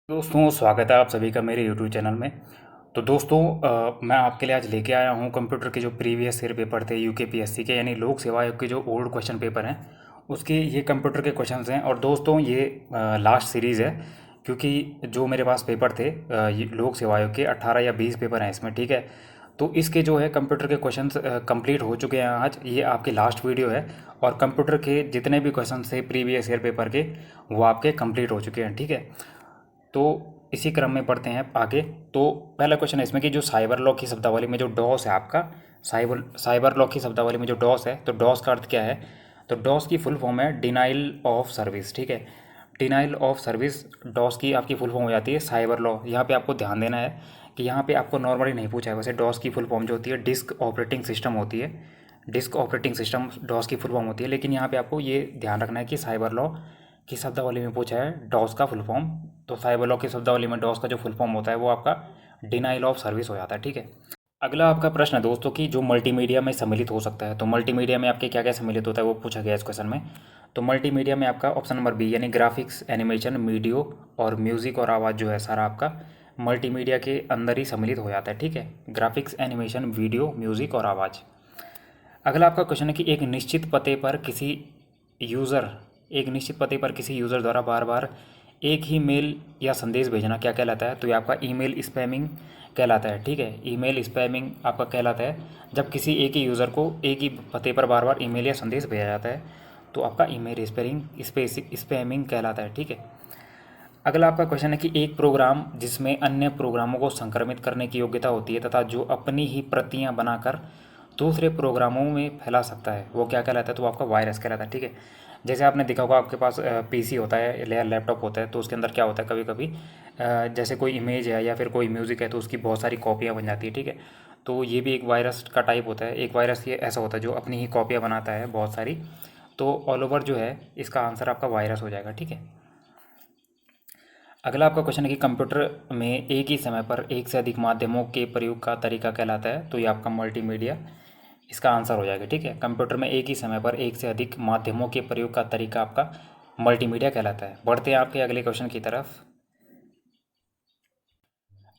दोस्तों, स्वागत है आप सभी का मेरे यूट्यूब चैनल में। तो दोस्तों, मैं आपके लिए आज लेके आया हूँ कंप्यूटर के जो प्रीवियस ईयर पेपर थे यूकेपीएससी के, यानी लोक सेवा आयोग के जो ओल्ड क्वेश्चन पेपर हैं उसके ये कंप्यूटर के क्वेश्चंस हैं। और दोस्तों ये लास्ट सीरीज़ है, क्योंकि जो मेरे पास पेपर थे ये लोक सेवा आयोग के 18 या 20 पेपर हैं इसमें, ठीक है। तो इसके जो है कंप्यूटर के क्वेश्चंस कंप्लीट हो चुके हैं। आज ये आपकी लास्ट वीडियो है और कंप्यूटर के जितने भी क्वेश्चन थे प्रीवियस ईयर पेपर के वो आपके कंप्लीट हो चुके हैं, ठीक है। तो इसी क्रम में पढ़ते हैं आगे। तो पहला क्वेश्चन है इसमें कि जो साइबर लॉ की शब्दावली में जो डॉस है आपका, साइबर लॉ की शब्दावली में जो डॉस है, तो डॉस का अर्थ क्या है? तो डॉस की फुल फॉर्म है डिनाइल ऑफ सर्विस, ठीक है। डिनाइल ऑफ सर्विस डॉस की आपकी फुल फॉर्म हो जाती है साइबर लॉ। यहाँ पे आपको ध्यान देना है कि यहाँ पे आपको नॉर्मली नहीं पूछा है। वैसे डॉस की फुल फॉर्म जो होती है डिस्क ऑपरेटिंग सिस्टम होती है, डिस्क ऑपरेटिंग सिस्टम डॉस की फुल फॉर्म होती है। लेकिन यहाँ पे आपको ये ध्यान रखना है कि साइबर लॉ की शब्दावली में पूछा है डॉस का फुल फॉर्म। तो साइबर लॉ की शब्दावली में डॉस का जो फुल फॉर्म होता है वो आपका डिनाइल ऑफ सर्विस हो जाता है, ठीक है। अगला आपका प्रश्न है दोस्तों कि जो मल्टीमीडिया में सम्मिलित हो सकता है। तो मल्टीमीडिया में आपके क्या क्या सम्मिलित होता है वो पूछा गया इस क्वेश्चन में। तो मल्टीमीडिया में आपका ऑप्शन नंबर बी यानी ग्राफिक्स, एनिमेशन, वीडियो और म्यूज़िक और आवाज़ जो है सारा आपका मल्टीमीडिया के अंदर ही सम्मिलित हो जाता है, ठीक है। ग्राफिक्स, एनिमेशन, वीडियो, म्यूज़िक और आवाज़। अगला आपका क्वेश्चन है कि यूज़र एक निश्चित पते पर किसी यूज़र द्वारा बार बार एक ही मेल या संदेश भेजना क्या कहलाता है? तो ये आपका ईमेल स्पैमिंग कहलाता है, ठीक है। ईमेल स्पैमिंग आपका कहलाता है जब किसी एक ही यूज़र को एक ही पते पर बार बार ईमेल या संदेश भेजा जाता है, तो आपका ईमेल स्पैमिंग कहलाता है, ठीक है। अगला आपका क्वेश्चन है कि एक प्रोग्राम जिसमें अन्य प्रोग्रामों को संक्रमित करने की योग्यता होती है तथा जो अपनी ही प्रतियां बनाकर दूसरे प्रोग्रामों में फैला सकता है वो क्या कहलाता है? तो वो आपका वायरस कहलाता है, ठीक है। जैसे आपने देखा होगा आपके पास पीसी होता है या लैपटॉप होता है, तो उसके अंदर क्या होता है कभी कभी जैसे कोई इमेज है या फिर कोई म्यूज़िक है तो उसकी बहुत सारी कॉपियाँ बन जाती है, ठीक है। तो ये भी एक वायरस का टाइप होता है। एक वायरस ये ऐसा होता है जो अपनी ही कॉपियाँ बनाता है बहुत सारी। तो ऑल ओवर जो है इसका आंसर आपका वायरस हो जाएगा, ठीक है। अगला आपका क्वेश्चन है कि कंप्यूटर में एक ही समय पर एक से अधिक माध्यमों के प्रयोग का तरीका कहलाता है। तो ये आपका मल्टीमीडिया इसका आंसर हो जाएगा, ठीक है। कंप्यूटर में एक ही समय पर एक से अधिक माध्यमों के प्रयोग का तरीका आपका मल्टीमीडिया कहलाता है। बढ़ते हैं आपके अगले क्वेश्चन की तरफ।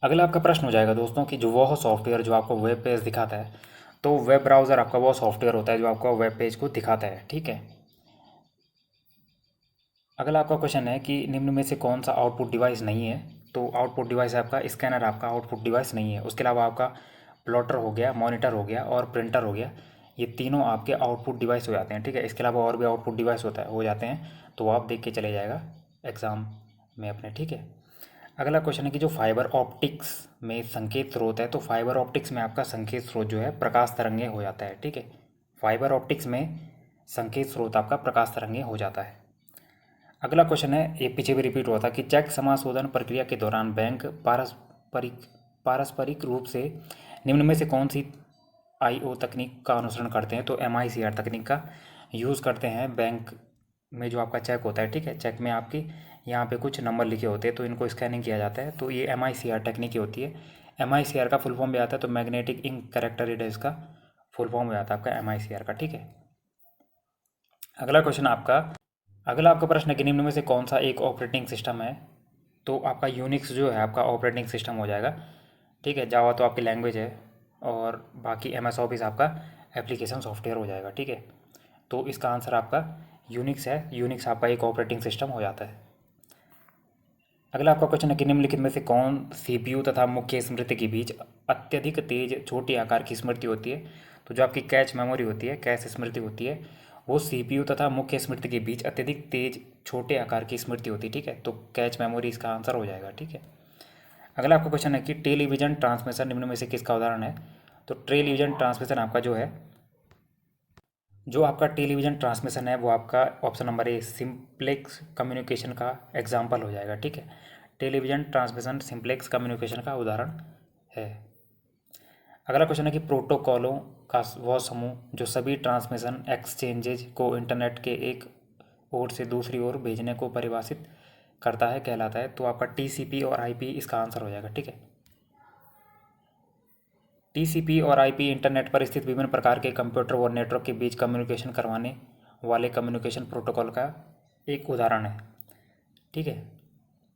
अगला आपका प्रश्न हो जाएगा दोस्तों कि जो वह सॉफ्टवेयर जो आपको वेब पेज दिखाता है, तो वेब ब्राउज़र आपका वो सॉफ्टवेयर होता है जो आपको वेब पेज को दिखाता है, ठीक है। अगला आपका क्वेश्चन है कि निम्न में से कौन सा आउटपुट डिवाइस नहीं है? तो आउटपुट डिवाइस आपका स्कैनर आपका आउटपुट डिवाइस नहीं है। उसके अलावा आपका प्लॉटर हो गया, मॉनिटर हो गया और प्रिंटर हो गया, ये तीनों आपके आउटपुट डिवाइस हो जाते हैं, ठीक है। इसके अलावा और भी आउटपुट डिवाइस हो जाते हैं, तो आप देख के चले जाएगा एग्ज़ाम में अपने, ठीक है। अगला क्वेश्चन है कि जो फाइबर ऑप्टिक्स में संकेत स्रोत है, तो फाइबर ऑप्टिक्स में आपका संकेत स्रोत जो है प्रकाश तरंगे हो जाता है, ठीक है। फाइबर ऑप्टिक्स में संकेत स्रोत आपका प्रकाश तरंगे हो जाता है। अगला क्वेश्चन है, ये पीछे भी रिपीट हुआ था कि चेक समाशोधन प्रक्रिया के दौरान बैंक पारस्परिक पारस्परिक रूप से निम्न में से कौन सी आईओ तकनीक का अनुसरण करते हैं? तो एमआईसीआर तकनीक का यूज़ करते हैं बैंक में। जो आपका चेक होता है, ठीक है, चेक में आपकी यहाँ पे कुछ नंबर लिखे होते हैं तो इनको स्कैनिंग किया जाता है, तो ये एमआईसीआर टेक्निक ही होती है। एमआईसीआर का फुल फॉर्म भी आता है, तो मैग्नेटिक इंक कैरेक्टर रीडर इसका फुल फॉर्म हो जाता है आपका एमआईसीआर का, ठीक है। अगला क्वेश्चन आपका अगला आपका प्रश्न है कि निम्न में से कौन सा एक ऑपरेटिंग सिस्टम है? तो आपका यूनिक्स जो है आपका ऑपरेटिंग सिस्टम हो जाएगा, ठीक है। जावा तो आपकी लैंग्वेज है और बाकी एम एस ऑफिस आपका एप्लीकेशन सॉफ्टवेयर हो जाएगा, ठीक है। तो इसका आंसर आपका यूनिक्स है। यूनिक्स आपका एक ऑपरेटिंग सिस्टम हो जाता है। अगला आपका क्वेश्चन है कि निम्नलिखित में से कौन सीपीयू तथा मुख्य स्मृति के बीच अत्यधिक तेज छोटी आकार की स्मृति होती है? तो जो आपकी कैच मेमोरी होती है, कैश स्मृति होती है, वो सीपीयू तथा मुख्य स्मृति के बीच अत्यधिक तेज छोटे आकार की स्मृति होती है, ठीक है। तो कैच मेमोरी इसका आंसर हो जाएगा, ठीक है। अगला आपका क्वेश्चन है कि टेलीविजन ट्रांसमिशन निम्न में से किसका उदाहरण है? तो टेलीविजन ट्रांसमिशन आपका जो आपका टेलीविजन ट्रांसमिशन है वो आपका option number A simplex communication का एग्जाम्पल हो जाएगा, ठीक है। टेलीविजन ट्रांसमिशन सिंप्लेक्स कम्युनिकेशन का उदाहरण है। अगला क्वेश्चन है कि प्रोटोकॉलों का वह समूह जो सभी ट्रांसमिशन एक्सचेंजेज को इंटरनेट के एक ओर से दूसरी ओर भेजने को परिभाषित करता है कहलाता है। तो आपका टीसीपी और आईपी इसका आंसर हो जाएगा, ठीक है। टीसीपी और आईपी इंटरनेट पर स्थित विभिन्न प्रकार के कंप्यूटर और नेटवर्क के बीच कम्युनिकेशन करवाने वाले कम्युनिकेशन प्रोटोकॉल का एक उदाहरण है, ठीक है।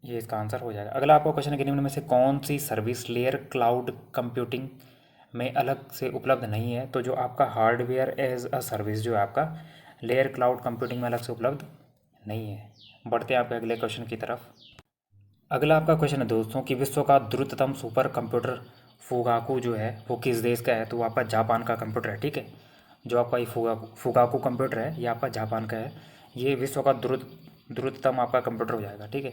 ये इसका आंसर हो जाएगा। अगला आपका क्वेश्चन है कि निम्न में से कौन सी सर्विस लेयर क्लाउड कंप्यूटिंग में अलग से उपलब्ध नहीं है। तो जो आपका हार्डवेयर एज अ सर्विस जो है आपका लेयर क्लाउड कंप्यूटिंग में अलग से उपलब्ध नहीं है। बढ़ते हैं आपके अगले क्वेश्चन की तरफ। अगला आपका क्वेश्चन है दोस्तों कि विश्व का द्रुततम सुपर कंप्यूटर फुगाकू जो है वो किस देश का है। तो वो आपका जापान का कंप्यूटर है, ठीक है। जो आपका ये फुगाकू कंप्यूटर है ये आपका जापान का है। ये विश्व का द्रुततम आपका कंप्यूटर हो जाएगा, ठीक है।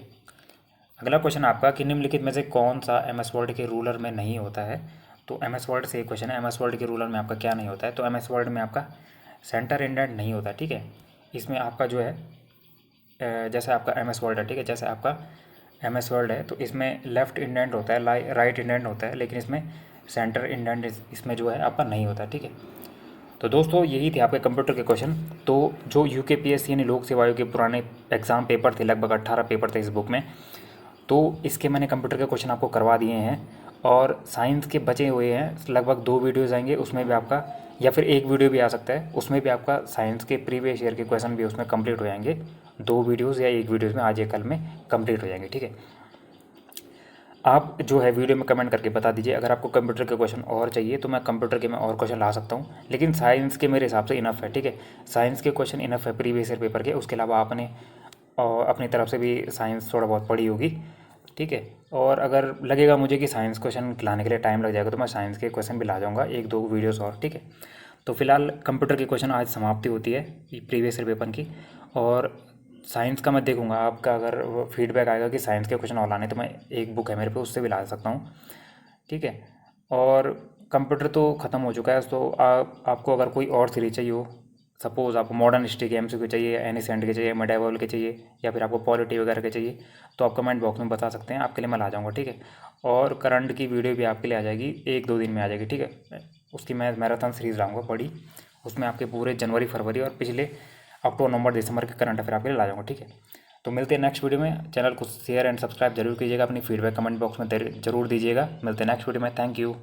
अगला क्वेश्चन आपका कि निम्नलिखित में से कौन सा एम एस वर्ड के रूलर में नहीं होता है। तो एम एस वर्ड से एक क्वेश्चन है, एम एस वर्ड के रूलर में आपका क्या नहीं होता है। तो एम एस वर्ड में आपका सेंटर इंडेंट नहीं होता, ठीक है। इसमें आपका जो है जैसे आपका एम एस वर्ड है, ठीक है, जैसे आपका एम एस वर्ड है तो इसमें लेफ़्ट इंडेंट होता है, राइट इंडेंट होता है, लेकिन इसमें सेंटर इंडेंट इसमें जो है आपका नहीं होता, ठीक है। तो दोस्तों यही थे आपके कंप्यूटर के क्वेश्चन। तो जो यूकेपीएससी यानी लोक सेवा आयोग के पुराने एग्ज़ाम पेपर थे, लगभग 18 पेपर थे इस बुक में, तो इसके मैंने कंप्यूटर के क्वेश्चन आपको करवा दिए हैं। और साइंस के बचे हुए हैं लगभग 2 वीडियोज़ आएंगे, उसमें भी आपका, या फिर एक वीडियो भी आ सकता है, उसमें भी आपका साइंस के प्रीवियस ईयर के क्वेश्चन भी उसमें कंप्लीट हो जाएंगे। 2 वीडियोज़ या एक वीडियोज़ में आज या कल में कंप्लीट हो जाएंगे, ठीक है। आप जो है वीडियो में कमेंट करके बता दीजिए, अगर आपको कंप्यूटर के क्वेश्चन और चाहिए तो मैं कंप्यूटर के में और क्वेश्चन ला सकता हूँ, लेकिन साइंस के मेरे हिसाब से इनफ है, ठीक है। साइंस के क्वेश्चन इनफ है प्रीवियस ईयर पेपर के। उसके अलावा आपने अपनी तरफ से भी साइंस थोड़ा बहुत पढ़ी होगी, ठीक है। और अगर लगेगा मुझे कि साइंस क्वेश्चन लाने के लिए टाइम लग जाएगा तो मैं साइंस के क्वेश्चन भी ला जाऊँगा, 1-2 वीडियोज़ और, ठीक है। तो फिलहाल कंप्यूटर के क्वेश्चन आज समाप्ति होती है प्रीवियस ईयर पेपर की। और साइंस का मैं देखूंगा, आपका अगर फीडबैक आएगा कि साइंस के क्वेश्चन और लाने तो मैं एक बुक है मेरे पे उससे भी ला सकता हूँ, ठीक है। और कंप्यूटर तो ख़त्म हो चुका है, तो आपको अगर कोई और सीरीज चाहिए हो, सपोज़ आपको मॉडर्न हिस्ट्री के एमसीक्यू चाहिए, एनिसेंट के चाहिए, मेडिएवल के चाहिए, या फिर आपको पॉलिटी वगैरह के चाहिए, तो आप कमेंट बॉक्स में बता सकते हैं, आपके लिए मैं ला जाऊँगा, ठीक है। और करंट की वीडियो भी आपके लिए आ जाएगी, 1-2 दिन में आ जाएगी, ठीक है। उसकी मैं मैराथन सीरीज़ लाऊंगा बड़ी, उसमें आपके पूरे जनवरी फरवरी और पिछले अक्टूबर नवंबर दिसंबर के करंट अफेयर आपके लिए ला जाऊँगा, ठीक है। तो मिलते हैं नेक्स्ट वीडियो में। चैनल को शेयर एंड सब्सक्राइब जरूर कीजिएगा, अपनी फीडबैक कमेंट बॉक्स में जरूर दीजिएगा। मिलते हैं नेक्स्ट वीडियो में। Thank you.